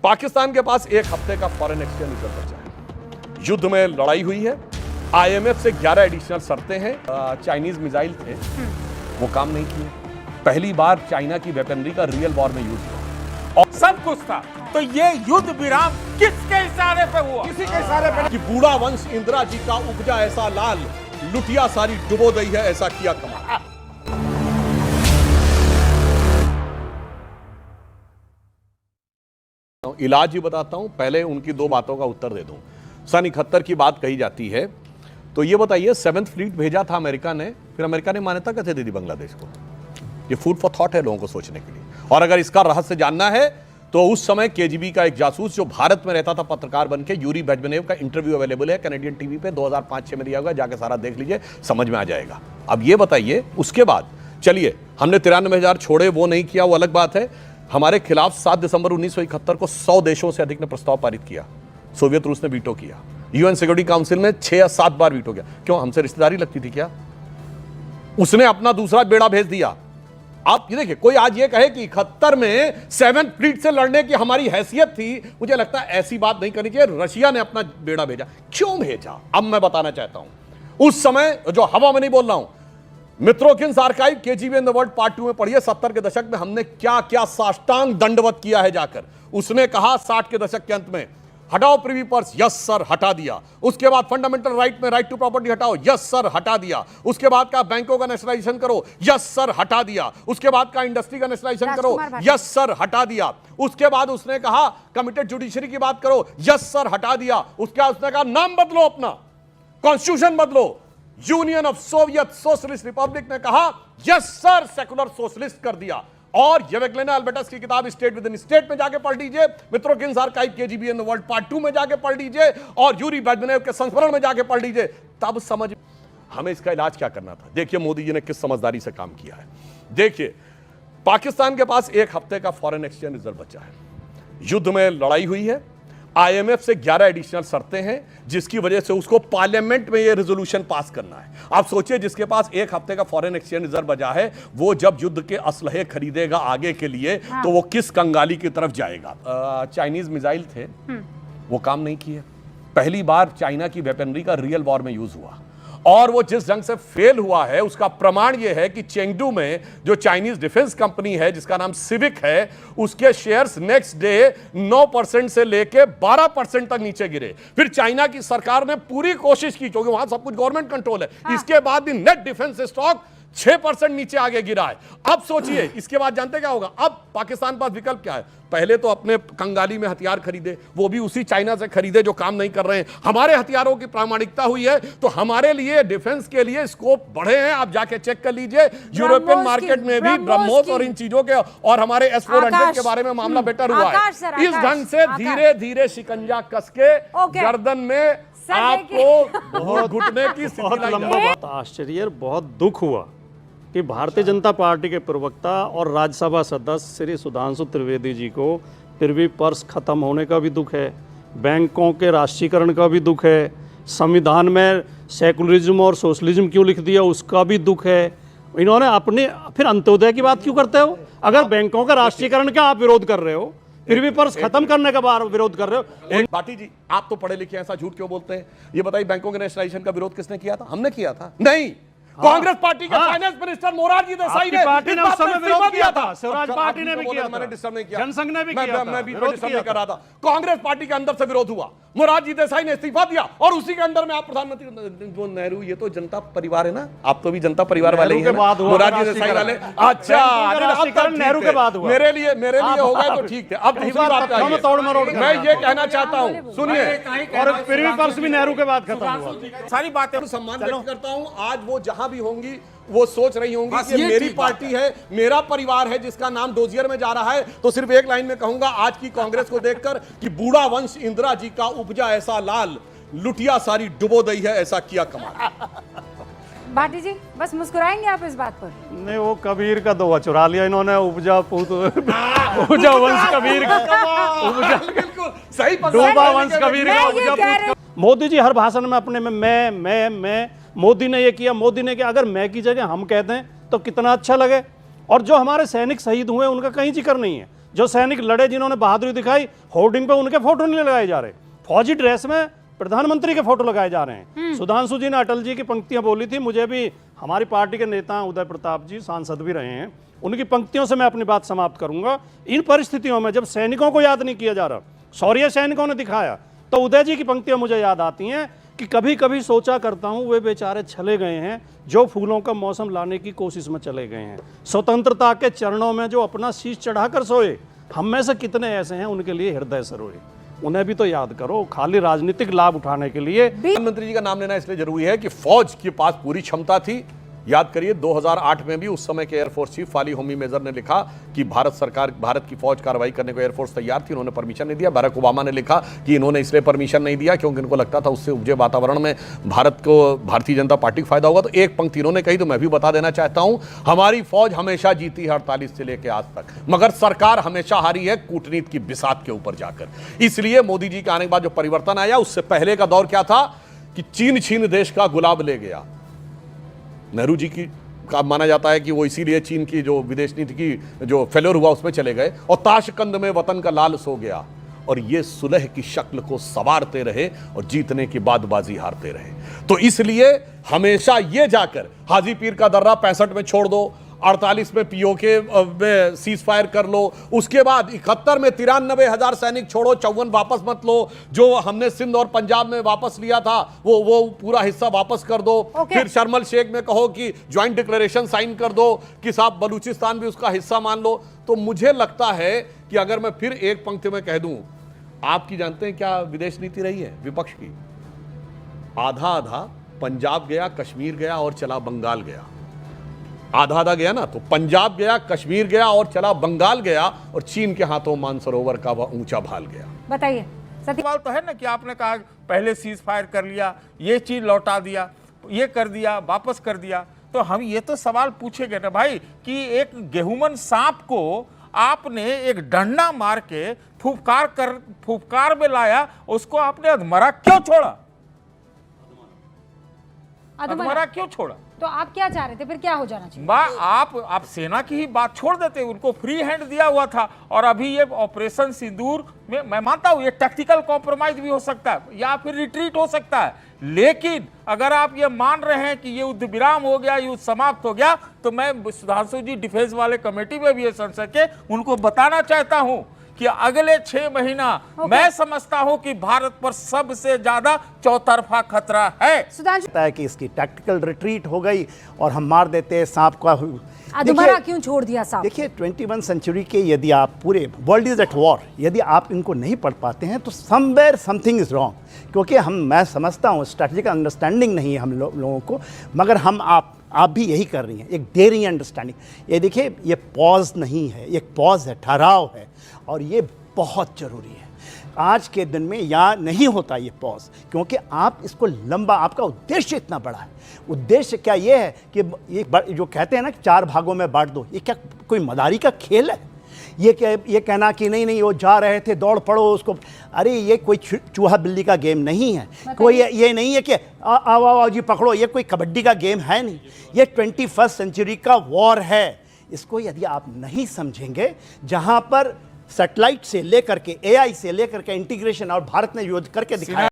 पाकिस्तान के पास एक हफ्ते का फॉरेन एक्सचेंज रिजर्व बचा है। युद्ध में लड़ाई हुई है, आईएमएफ से 11 एडिशनल शर्तें हैं। चाइनीज मिसाइल थे, वो काम नहीं किए। पहली बार चाइना की वेपनरी का रियल वॉर में यूज हुआ और सब कुछ था। तो ये युद्ध विराम किसके इशारे पे हुआ? किसी के इशारे पे कि बूढ़ा वंश इंदिरा जी का उपजा ऐसा लाल, लुटिया सारी डुबो गई है ऐसा किया कमाल। इलाज ही बताता हूं, पहले उनकी दो बातों का उत्तर दे दूं। सन 71 की बात कही जाती है, तो ये बताइए 7th फ्लीट भेजा था अमेरिका ने, फिर अमेरिका ने मान्यता कैसे दे दी बांग्लादेश को? ये फूड फॉर थॉट है लोगों को सोचने के लिए। और अगर इसका रहस्य जानना है तो उस समय केजीबी का एक जासूस जो भारत में रहता था पत्रकार बनके, यूरी बेजमेनेव का इंटरव्यू अवेलेबल है कैनेडियन टीवी पे, 2005-6 में दिया हुआ, जाके सारा देख लीजिए, समझ में आ जाएगा। अब ये बताइए उसके बाद, चलिए हमने 93,000 छोड़े, वो नहीं किया, वो अलग बात है। हमारे खिलाफ 7 दिसंबर 1971 को 100 देशों से अधिक ने प्रस्ताव पारित किया। सोवियत रूस ने वीटो किया। यूएन सिक्योरिटी काउंसिल में 6 या 7 बार वीटो किया। क्यों? हमसे रिश्तेदारी लगती थी क्या? उसने अपना दूसरा बेड़ा भेज दिया। आप ये देखिए, कोई आज ये कहे कि 71 में 7th फ्लीट से लड़ने की हमारी हैसियत थी, मुझे लगता है ऐसी बात नहीं करनी चाहिए। रशिया ने अपना बेड़ा भेजा। क्यों भेजा? अब मैं बताना चाहता हूं। उस समय, जो हवा में नहीं बोल रहा हूं, Mitrokhin's archive KGB in the world part 2 में पढ़िए। 70 के दशक में हमने क्या क्या साष्टांग दंडवत किया है जाकर। उसने कहा 60 के दशक के अंत में, हटाओ प्रिवी पर्स, यस सर, हटा दिया। उसके बाद फंडामेंटल राइट में राइट टू प्रॉपर्टी हटाओ, यस सर, हटा दिया। उसके बाद का बैंकों का नेशनलाइजेशन करो, यस सर, हटा दिया। उसके बाद का इंडस्ट्री का नेशनलाइजेशन करो, यस सर, हटा दिया। उसके बाद उसने कहा कमिटेड जुडिशरी की बात करो, यस सर, हटा दिया। उसके बाद उसने कहा नाम बदलो, अपना कॉन्स्टिट्यूशन बदलो। Union of Soviet socialist Republic ने कहा यस सर, सेकुलर सोशलिस्ट कर दिया। और येवेग्लेना अल्बर्टस की किताब स्टेट विद इन स्टेट में जाके पढ़ लीजिए, Mitrokhin's archive KGB in the world part 2 में जाके पढ़ लीजिए, और यूरी बेजमेनेव के संस्मरण में जाके पढ़ लीजिए, तब समझ। हमें इसका इलाज क्या करना था? देखिए मोदी जी ने किस समझदारी से काम किया है। देखिए, पाकिस्तान के पास एक हफ्ते का फॉरेन एक्सचेंज रिजर्व बचा है। युद्ध में लड़ाई हुई है, आईएमएफ से 11 एडिशनल शर्तें हैं, जिसकी वजह से उसको पार्लियामेंट में यह रेजोल्यूशन पास करना है। आप सोचिए, जिसके पास एक हफ्ते का फॉरेन एक्सचेंज रिजर्व बचा है, वो जब युद्ध के असलहे खरीदेगा आगे के लिए, तो वो किस कंगाली की तरफ जाएगा? चाइनीज मिसाइल थे, वो काम नहीं किए। पहली बार चाइना की वेपनरी का रियल वॉर में यूज हुआ, और वो जिस ढंग से फेल हुआ है उसका प्रमाण यह है कि चेंगडू में जो चाइनीज डिफेंस कंपनी है जिसका नाम सिविक है, उसके शेयर्स नेक्स्ट डे 9% से लेके 12% तक नीचे गिरे। फिर चाइना की सरकार ने पूरी कोशिश की, क्योंकि वहां सब कुछ गवर्नमेंट कंट्रोल है, इसके बाद भी नेट डिफेंस स्टॉक 6% नीचे आगे गिरा है। अब सोचिए इसके बाद जानते क्या होगा? अब पाकिस्तान के पास विकल्प क्या है? पहले तो अपने कंगाली में हथियार खरीदे, वो भी उसी चाइना से खरीदे जो काम नहीं कर रहे हैं। हमारे हथियारों की प्रामाणिकता हुई है, तो हमारे लिए डिफेंस के लिए स्कोप बढ़े हैं। आप जाके चेक कर लीजिए, यूरोपियन मार्केट में भी ब्रह्मोस और इन चीजों के, और हमारे S-400 के बारे में मामला बेटर हुआ है। इस ढंग से धीरे धीरे शिकंजा कस के गर्दन में आपको घुटने की बहुत आश्चर्य, बहुत दुख हुआ कि भारतीय जनता पार्टी के प्रवक्ता और राज्यसभा सदस्य श्री सुधांशु त्रिवेदी जी को प्रिवी पर्स खत्म होने का भी दुख है, बैंकों के राष्ट्रीयकरण का भी दुख है, संविधान में सेकुलरिज्म और सोशलिज्म क्यों लिख दिया उसका भी दुख है। इन्होंने अपने फिर अंत्योदय की बात क्यों करते हो? अगर बैंकों का राष्ट्रीयकरण का आप विरोध कर रहे हो, प्रिवी पर्स खत्म करने का बार विरोध कर रहे हो। भाटी जी, आप तो पढ़े लिखे, ऐसा झूठ क्यों बोलते हैं? ये बताइए, बैंकों के नेशनलाइजेशन का विरोध किसने किया था? हमने किया था? नहीं, कांग्रेस पार्टी के फाइनेंस मिनिस्टर मोरारजी देसाई ने पार्टी ने उस समय विरोध किया था। स्वराज पार्टी ने भी किया था, मैंने डिस्टर्ब नहीं किया, जनसंघ ने भी किया था, मैं भी डिस्टर्ब नहीं कर रहा था। कांग्रेस पार्टी के अंदर से विरोध हुआ, मोरारजी देसाई ने इस्तीफा दिया, और उसी के अंदर में आप प्रधानमंत्री। जो नेहरू, ये तो जनता परिवार है ना, आप तो भी जनता परिवार वाले ही हैं, मोरारजी देसाई वाले। अच्छा, नेहरू के बाद हुआ, मेरे लिए होगा तो ठीक है। अब दूसरी बात मैं ये कहना चाहता हूँ, सुनिए, और प्रिवी पर्स भी नेहरू के बाद खत्म हुआ। सारी बातें सम्मान व्यक्त करता हूँ। आज वो जहां भी होंगी वो सोच रही होंगी कि ये मेरी पार्टी है, मेरा परिवार है जिसका नाम डोजियर में जा रहा है। तो सिर्फ एक लाइन में कहूंगा आज की कांग्रेस को देखकर कि बूढ़ा वंश इंदिरा जी का उपजा ऐसा लाल, लुटिया सारी डुबो गई है ऐसा किया कमाल। भाटी जी, बस मुस्कुराएंगे आप इस बात पर? नहीं, वो कबीर का दोहा चुरा लिया इन्होंने, उपजा पूत उपजा वंश कबीर का, उपजा बिल्कुल सही, डूबा वंश कबीर का, उपजा पूत। मोदी जी हर भाषण में अपने में मैं मोदी ने ये किया, मोदी ने किया। अगर मैं की जगह हम कहते हैं तो कितना अच्छा लगे। और जो हमारे सैनिक शहीद हुए उनका कहीं जिक्र नहीं है, जो सैनिक लड़े, जिन्होंने बहादुरी दिखाई, होर्डिंग पे उनके फोटो नहीं लगाए जा रहे, फौजी ड्रेस में प्रधानमंत्री के फोटो लगाए जा रहे हैं। सुधांशु जी ने अटल जी की पंक्तियां बोली थी, मुझे भी हमारी पार्टी के नेता उदय प्रताप जी सांसद भी रहे हैं, उनकी पंक्तियों से मैं अपनी बात समाप्त करूंगा। इन परिस्थितियों में जब सैनिकों को याद नहीं किया जा रहा, शौर्य सैनिकों ने दिखाया, तो उदय जी की पंक्तियां मुझे याद आती हैं कि कभी कभी सोचा करता हूं वे बेचारे चले गए हैं जो फूलों का मौसम लाने की कोशिश में चले गए हैं। स्वतंत्रता के चरणों में जो अपना शीश चढ़ाकर सोए, हम में से कितने ऐसे हैं उनके लिए हृदय से रोए। उन्हें भी तो याद करो, खाली राजनीतिक लाभ उठाने के लिए। प्रधानमंत्री जी का नाम लेना इसलिए जरूरी है कि फौज के पास पूरी क्षमता थी। याद करिए 2008 में भी उस समय के एयरफोर्स चीफ फाली होमी मेजर ने लिखा कि भारत की फौज कार्रवाई करने को एयरफोर्स तैयार थी, उन्होंने परमिशन नहीं दिया। बराक ओबामा ने लिखा कि इन्होंने इसलिए परमिशन नहीं दिया क्योंकि उनको लगता था उससे उपजे वातावरण में भारतीय जनता पार्टी को फायदा होगा। तो एक पंक्ति इन्होंने कही तो मैं भी बता देना चाहता हूं, हमारी फौज हमेशा जीती है 48 से लेकर आज तक, मगर सरकार हमेशा हारी है कूटनीति की बिसात के ऊपर जाकर। इसलिए मोदी जी के आने के बाद जो परिवर्तन आया, उससे पहले का दौर क्या था कि चीन छीन देश का गुलाब ले गया। नेहरू जी की का माना जाता है कि वो इसीलिए चीन की जो विदेश नीति की जो फेल्योर हुआ उसमें चले गए, और ताशकंद में वतन का लाल सो गया, और ये सुलह की शक्ल को संवारते रहे और जीतने की बाद बाजी हारते रहे। तो इसलिए हमेशा ये जाकर हाजी पीर का दर्रा 65 में छोड़ दो, 48 में पीओके में सीज फायर कर लो, उसके बाद 71 में 93,000 सैनिक छोड़ो, 54 वापस मत लो, जो हमने सिंध और पंजाब में वापस लिया था वो पूरा हिस्सा वापस कर दो। फिर शर्मल शेख में कहो कि ज्वाइंट डिक्लेरेशन साइन कर दो कि साहब बलूचिस्तान भी उसका हिस्सा मान लो। तो मुझे लगता है कि अगर मैं फिर एक पंक्ति में कह दूं, आपकी जानते हैं क्या विदेश नीति रही है विपक्ष की? आधा आधा, पंजाब गया, कश्मीर गया और चला बंगाल गया। आधा आधा गया ना, तो पंजाब गया, कश्मीर गया और चला बंगाल गया, और चीन के हाथों मानसरोवर का वह ऊंचा भाल गया। बताइए सवाल तो है ना कि आपने कहा पहले सीज फायर कर लिया, ये चीज लौटा दिया, ये कर दिया, वापस कर दिया, तो हम ये तो सवाल पूछेंगे ना भाई कि एक गेहूमन सांप को आपने एक डंडा मार के फुफकार में लाया, उसको आपने अधमरा क्यों छोड़ा? अधमरा क्यों छोड़ा? तो आप क्या चाह रहे थे, फिर क्या हो जाना चाहिए? आप सेना की ही बात छोड़ देते, उनको फ्री हैंड दिया हुआ था, और अभी ये ऑपरेशन सिंदूर में मैं मानता हूं ये टैक्टिकल कॉम्प्रोमाइज भी हो सकता है या फिर रिट्रीट हो सकता है, लेकिन अगर आप ये मान रहे हैं कि ये युद्ध विराम हो गया, युद्ध समाप्त हो गया, तो मैं सुधांशु जी डिफेंस वाले कमेटी में भी ये संसद के उनको बताना चाहता हूं कि अगले 6 महीना मैं समझता हूं कि भारत पर सबसे ज्यादा चौतरफा खतरा है। सुधांशु है कि इसकी टैक्टिकल रिट्रीट हो गई और हम मार देते हैं सांप का। अधमरा क्यों छोड़ दिया सांप? देखिए 21 सेंचुरी के यदि आप पूरे वर्ल्ड इज एट वॉर, यदि आप इनको नहीं पढ़ पाते हैं तो समवेयर समथिंग इज रॉन्ग, क्योंकि मैं समझता हूँ स्ट्रेटेजिक अंडरस्टैंडिंग नहीं है हम लोगों को, मगर आप भी यही कर रही हैं, एक डेयरिंग अंडरस्टैंडिंग। ये देखिए, ये पॉज नहीं है, एक पॉज है, ठहराव है, और ये बहुत ज़रूरी है। आज के दिन में या नहीं होता ये पॉज, क्योंकि आप इसको लंबा, आपका उद्देश्य इतना बड़ा है। उद्देश्य क्या ये है कि ये जो कहते हैं ना कि 4 भागों में बांट दो, ये क्या कोई मदारी का खेल है? ये कहना कि नहीं वो जा रहे थे, दौड़ पड़ो उसको, अरे ये कोई चूहा बिल्ली का गेम नहीं है। कोई ये नहीं है कि आओ जी पकड़ो, ये कोई कबड्डी का गेम है नहीं, ये 21st सेंचुरी का वॉर है। इसको यदि आप नहीं समझेंगे, जहां पर सैटेलाइट से लेकर के AI से लेकर के इंटीग्रेशन, और भारत ने युद्ध करके दिखाया।